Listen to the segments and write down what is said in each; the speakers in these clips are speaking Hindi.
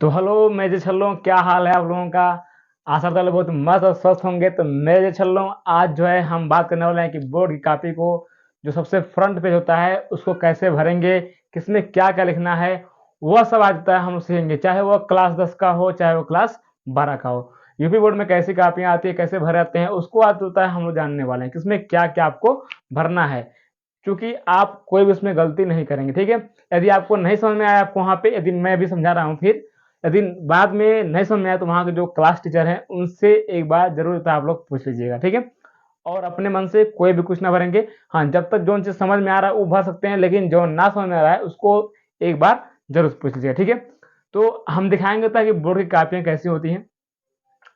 तो हेलो, मैं जे छल्लो हूँ। क्या हाल है आप लोगों का? आशा करता हूँ बहुत मस्त और स्वस्थ होंगे। तो मैं जे छल्लो हूँ, आज जो है हम बात करने वाले हैं कि बोर्ड की कॉपी को जो सबसे फ्रंट पेज होता है उसको कैसे भरेंगे, किसमें क्या क्या लिखना है, वह सब आज होता है हम सीखेंगे। चाहे वो क्लास 10 का हो, चाहे वो क्लास 12 का हो। यूपी बोर्ड में कैसी कापियाँ आती है, कैसे भरे आते हैं, उसको आज होता है हम लोग जानने वाले हैं किसमें क्या क्या आपको भरना है। क्योंकि आप कोई भी उसमें गलती नहीं करेंगे, ठीक है। यदि आपको नहीं समझ में आया आपको वहाँ पे, यदि मैं भी समझा रहा हूँ, फिर यदि बाद में नहीं समझ में आया तो वहाँ के जो क्लास टीचर हैं उनसे एक बार जरूर आप लोग पूछ लीजिएगा, ठीक है। और अपने मन से कोई भी कुछ ना भरेंगे। हाँ, जब तक जो चीज़ समझ में आ रहा है वो भर सकते हैं, लेकिन जो ना समझ में आ रहा है उसको एक बार जरूर पूछ लीजिएगा, ठीक है। तो हम दिखाएंगे होता है कि बोर्ड की कापियाँ कैसी होती हैं,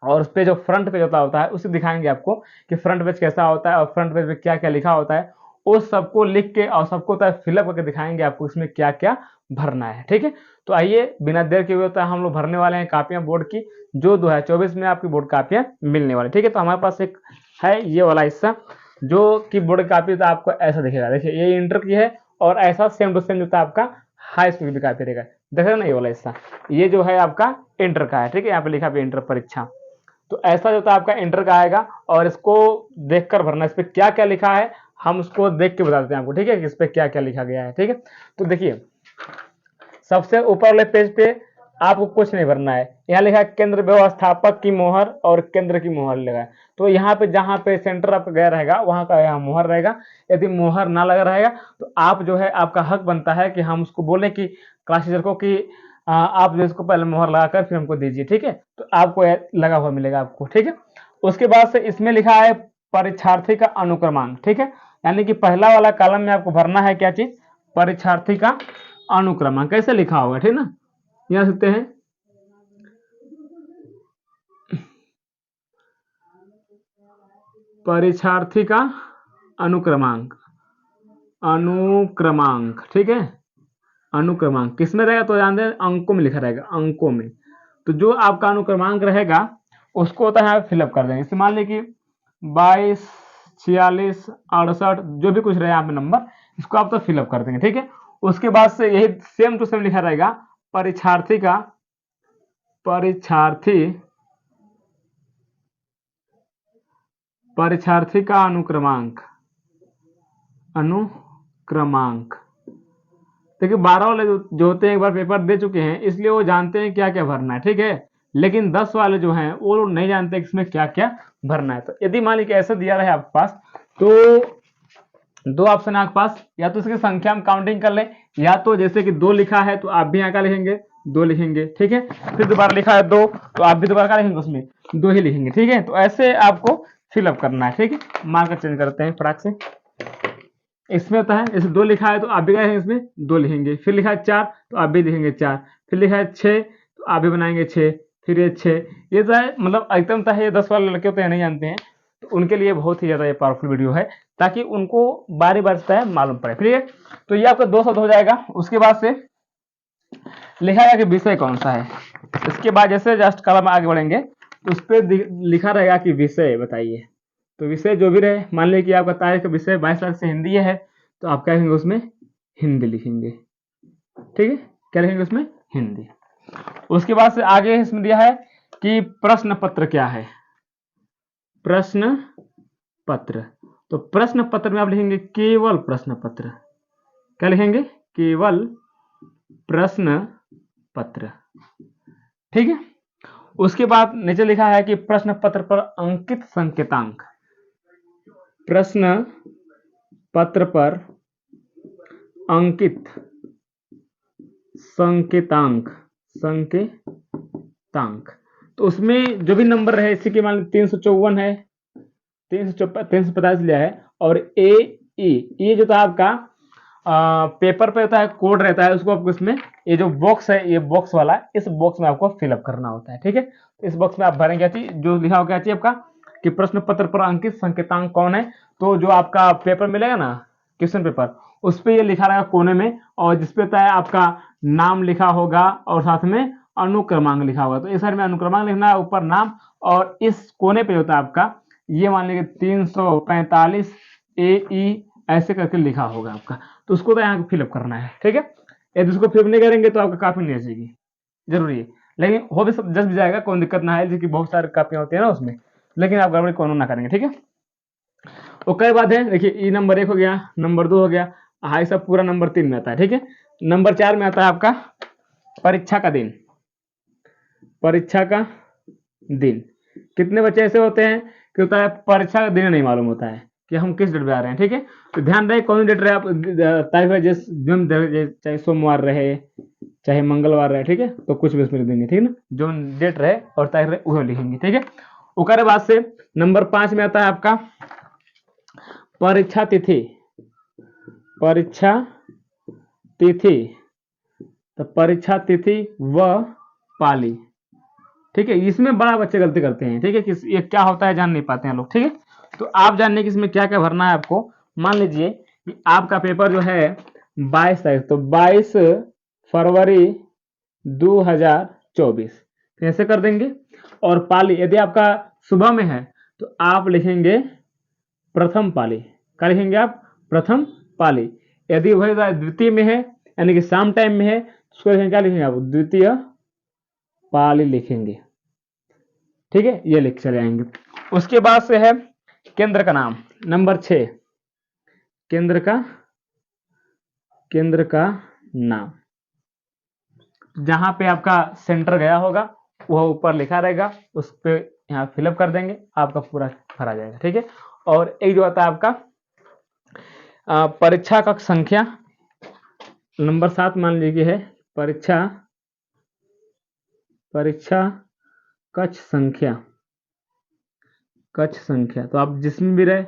और उस पर जो फ्रंट पेज होता है उसे दिखाएंगे आपको कि फ्रंट पेज कैसा होता है और फ्रंट पेज पे क्या क्या लिखा होता है। उस सबको लिख के और सबको फिलअप करके दिखाएंगे आपको इसमें क्या क्या भरना है, ठीक है। तो आइए बिना देर के हुए होता है हम लोग भरने वाले हैं कापियां बोर्ड की, जो 2024 में आपकी बोर्ड कापियां मिलने वाली, ठीक है। तो हमारे पास एक है ये वाला हिस्सा, जो कि बोर्ड कापी तो आपको ऐसा दिखेगा। देखिए ये इंटर की है, और ऐसा सेम टू सेम जो था आपका हाई स्कूल की कापी रहेगा। देख रहे ना ये वाला हिस्सा, ये जो है आपका इंटर का है, ठीक है। यहाँ पे लिखा भी इंटर परीक्षा। तो ऐसा जो था आपका इंटर का आएगा, और इसको देखकर भरना। इस पर क्या क्या लिखा है हम उसको देख के बता देते हैं आपको, ठीक है, इस पर क्या क्या लिखा गया है, ठीक है। तो देखिए सबसे ऊपर वाले पेज पे आपको कुछ नहीं भरना है। यहाँ लिखा है केंद्र व्यवस्थापक की मोहर और केंद्र की मोहर लगा है। तो यहाँ पे जहाँ पे सेंटर आपका गया रहेगा वहाँ का यहाँ मोहर रहेगा। यदि मोहर ना लगा रहेगा तो आप जो है, आपका हक बनता है कि हम उसको बोलें कि क्लास टीचर को कि आप जो इसको पहले मोहर लगाकर फिर हमको दीजिए, ठीक है। तो आपको लगा हुआ मिलेगा आपको, ठीक है। उसके बाद से इसमें लिखा है परीक्षार्थी का अनुक्रमांक, ठीक है। यानी कि पहला वाला कॉलम में आपको भरना है क्या चीज, परीक्षार्थी का अनुक्रमांक। कैसे लिखा होगा, ठीक ना, यहाँ सकते हैं परीक्षार्थी का अनुक्रमांक, अनुक्रमांक, ठीक है। अनुक्रमांक किसमें रहेगा तो जानते हैं, अंकों में लिखा रहेगा, अंकों में। तो जो आपका अनुक्रमांक रहेगा उसको होता है फिलअप कर देंगे। इसे मान लीजिए कि 22, 46, 68 जो भी कुछ रहे यहाँ पे नंबर, इसको आप तो फिलअप कर देंगे, ठीक है। उसके बाद से यही सेम टू सेम लिखा रहेगा परीक्षार्थी का, परीक्षार्थी का अनुक्रमांक, अनुक्रमांक। देखिए 12 वाले जो होते हैं एक बार पेपर दे चुके हैं, इसलिए वो जानते हैं क्या क्या भरना है, ठीक है। लेकिन 10 वाले जो हैं वो लोग नहीं जानते इसमें क्या क्या भरना है। तो यदि मान लीजिए ऐसा दिया रहे आपके पास, तो दो ऑप्शन आपके पास, या तो इसकी संख्या हम काउंटिंग कर लें, या तो जैसे कि 2 लिखा है तो आप भी यहाँ का लिखेंगे 2 लिखेंगे, ठीक है। फिर दोबारा लिखा है 2 तो आप भी दोबारा का लिखेंगे, उसमें 2 ही लिखेंगे, ठीक है। तो ऐसे आपको फिलअप करना है, ठीक है। मार्कर चेंज करते हैं फटाक से। इसमें होता है जैसे 2 लिखा है तो आप भी क्या लिखेंगे, इसमें 2 लिखेंगे। फिर लिखा है 4 तो आप भी लिखेंगे 4। फिर लिखा है 6 तो आप भी बनाएंगे 6। फिर ये 6, ये जो है मतलब एकदम तो है, ये 10 वाले लड़के होते हैं नहीं जानते हैं, तो उनके लिए बहुत ही ज़्यादा ये पावरफुल वीडियो है, ताकि उनको बारी बारी है मालूम पड़े, ठीक है। तो ये आपका 2 शब्द हो जाएगा। उसके बाद से लिखा गया कि विषय कौन सा है। इसके बाद जैसे जस्ट कॉलम आगे बढ़ेंगे तो उस पर लिखा रहेगा कि विषय बताइए। तो विषय जो भी रहे, मान लीजिए कि आपका तारीख का विषय 22 तारीख से हिंदी है, तो आप क्या लिखेंगे उसमें, हिंदी लिखेंगे, ठीक है। क्या लिखेंगे उसमें, हिंदी। उसके बाद से आगे इसमें दिया है कि प्रश्न पत्र क्या है, प्रश्न पत्र। तो प्रश्न पत्र में आप लिखेंगे केवल प्रश्न पत्र। क्या लिखेंगे, केवल प्रश्न पत्र, ठीक है। उसके बाद नीचे लिखा है कि प्रश्न पत्र पर अंकित संकेतांक, प्रश्न पत्र पर अंकित संकेतांक, संकेतांक। तो उसमें जो भी नंबर रहे, इसी के मान 354 है, 345 लिया है, और ये जो था आपका पेपर पे होता है, कोड रहता है, उसको आपको इसमें ये जो बॉक्स है, ये बॉक्स वाला, इस बॉक्स में आपको फिलअप करना होता है, ठीक है। तो इस बॉक्स में आप भरेंगे क्या चीज, जो लिखा होगा क्या चीज आपका कि प्रश्न पत्र पर अंकित संकेतांक कौन है। तो जो आपका पेपर मिलेगा ना, क्वेश्चन पेपर, उस पर ये लिखा रहेगा कोने में, और जिसपे होता है आपका नाम लिखा होगा और साथ में अनुक्रमांक लिखा होगा। तो इस साइड में अनुक्रमांक लिखना है, ऊपर नाम, और इस कोने पे होता है आपका ये मान लीजिए 345 AE ऐसे करके लिखा होगा आपका। तो उसको तो यहाँ फिलअप करना है, ठीक है। यदि उसको फिलअप नहीं करेंगे तो आपका काफी नहीं आ जाएगी, जरूरी है। लेकिन हो भी सब जस भी जाएगा, कोई दिक्कत ना है, क्योंकि बहुत सारी कापियां होती है ना उसमें, लेकिन आप गड़बड़ी कोनो ना करेंगे, ठीक है। उसके बाद है देखिए, ई नंबर 1 हो गया, नंबर 2 हो गया, हाई सब पूरा नंबर 3 में आता है, ठीक है। नंबर 4 में आता है आपका परीक्षा का दिन। परीक्षा का दिन, कितने बच्चे ऐसे होते हैं कि होता है परीक्षा का दिन नहीं मालूम होता है कि हम किस डेट पे आ रहे हैं, ठीक है। तो ध्यान रहे कौन सी डेट रहे, आप तारीख रहे, चाहे सोमवार रहे चाहे मंगलवार रहे, ठीक है, तो कुछ भी उसमें लिख देंगे, ठीक है ना, जो डेट रहे और तारीख रहे वो लिखेंगे, ठीक है। उसके बाद से नंबर 5 में आता है आपका परीक्षा तिथि। परीक्षा तिथि, तो परीक्षा तिथि व पाली, ठीक है। इसमें बड़ा बच्चे गलती करते हैं, ठीक है, कि ये क्या होता है जान नहीं पाते हैं लोग, ठीक है। तो आप जानने की इसमें क्या क्या भरना है आपको। मान लीजिए कि आपका पेपर जो है 22 तारीख, तो 22 फरवरी 2024 ऐसे कर देंगे। और पाली यदि आपका सुबह में है तो आप लिखेंगे प्रथम पाली। क्या लिखेंगे आप? प्रथम पाली। यदि वही द्वितीय में है यानी कि शाम टाइम में है, उसको लिखेंगे, क्या लिखेंगे आप? द्वितीय पाली लिखेंगे, ठीक है, ये लिख चले आएंगे। उसके बाद से है केंद्र का नाम, नंबर 6, केंद्र का नाम, जहां पे आपका सेंटर गया होगा वह ऊपर लिखा रहेगा, उस पे यहाँ फिलअप कर देंगे, आपका पूरा भरा जाएगा, ठीक है। और एक जो आता है आपका परीक्षा कक्ष संख्या, नंबर 7 मान लीजिए है परीक्षा कक्ष संख्या, तो आप जिसमें भी रहे,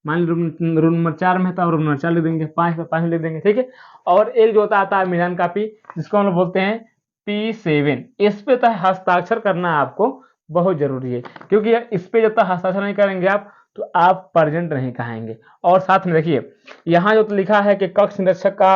मान लीजिए रूम नंबर 4 में है तो आप रूम नंबर 4 लिख देंगे, 5 में 5 लिख देंगे, ठीक है। और एक जो होता आता है मिलान कापी, जिसको हम लोग बोलते हैं P7, इस पे तो हस्ताक्षर करना आपको बहुत जरूरी है, क्योंकि इस पे जब तक हस्ताक्षर नहीं करेंगे आप तो आप प्रेजेंट नहीं कहेंगे। और साथ में देखिए यहाँ जो लिखा है कि कक्ष निरीक्षक का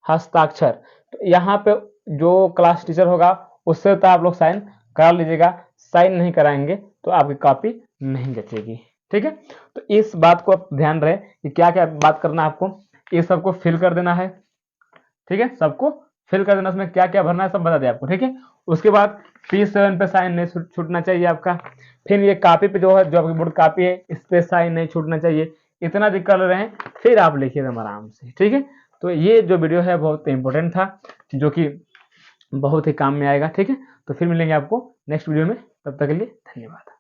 हस्ताक्षर, तो यहाँ पे जो क्लास टीचर होगा उससे तो आप लोग साइन करा लीजिएगा, साइन नहीं कराएंगे तो आपकी कॉपी नहीं जचेगी, ठीक है। तो इस बात को आप ध्यान रहे कि क्या क्या बात करना है आपको, ये सबको फिल कर देना है, ठीक है, सबको फिल कर देना, उसमें क्या क्या भरना है सब बता दिया आपको, ठीक है। उसके बाद P7 पे साइन नहीं छूटना चाहिए आपका। फिर ये कॉपी पे जो है, जो आपकी बोर्ड कॉपी है, इस पे साइन नहीं छूटना चाहिए। इतना दिक्कत कर रहे हैं, फिर आप लिखिए एकदम आराम से, ठीक है। तो ये जो वीडियो है बहुत इंपॉर्टेंट था, जो कि बहुत ही काम में आएगा, ठीक है। तो फिर मिलेंगे आपको नेक्स्ट वीडियो में, तब तक के लिए धन्यवाद।